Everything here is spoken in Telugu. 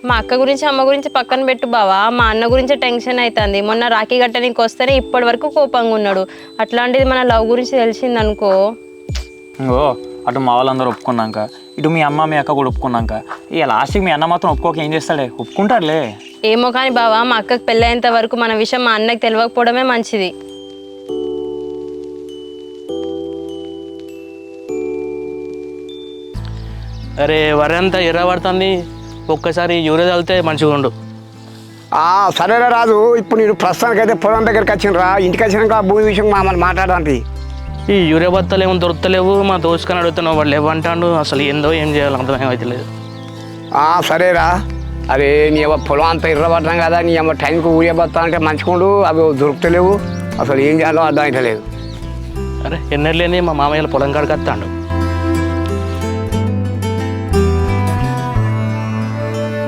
మా అక్క గురించి అమ్మ గురించి పక్కన పెట్టు బావా, మా అన్న గురించి టెన్షన్ అవుతుంది. మొన్న రాఖీ గట్టనికి వస్తేనే ఇప్పటి వరకు కోపంగా ఉన్నాడు. అట్లాంటిది మన లవ్ గురించి తెలిసింది అనుకో. ఓ అటు మా వాళ్ళందరూ ఒప్పుకున్నాక, ఇటు మీ అమ్మ మీ అక్క కూడా ఒప్పుకున్నాక, ఇక లాస్ట్కి మీ అన్న మాత్రం ఒప్పుకోక ఏం చేస్తాడే? ఒప్పుకుంటారులే. ఏమో కానీ బావా, మా అక్కకి పెళ్ళయ్యేంత వరకు మన విషయం మా అన్నకి తెలియకపోవడమే మంచిది. అరే వరి అంతా ఎర్ర పడుతుంది, ఒక్కసారి యూరియా చల్లితే మంచిగా ఉండు. సరేరా రాజు, ఇప్పుడు నేను ప్రస్తుతానికి అయితే పొలం దగ్గరికి వచ్చినరా, ఇంటికి వచ్చినాక భూమి విషయం మమ్మల్ని మాట్లాడడానికి. ఈ యూరియా బత్తలు ఏమో దొరుకుతలేవు, మా దోసుకొని అడుగుతున్నావు, వాడు లేవంటాడు. అసలు ఏందో ఏం చేయాలో అర్థమవుతలేదు. సరేరా, అరే నీ అమ్మ పొలం అంతా ఇర్రబడ్డాం కదా, నీ అమ్మ టైంకి ఊరియా బత్తా అంటే మంచిగుండు, అవి దొరుకుతలేవు. అసలు ఏం చేయాలో అర్థం అవుతలేదు. అరే ఎన్నెళ్ళని మా మామయ్యల పొలం కాడికి వస్తాడు.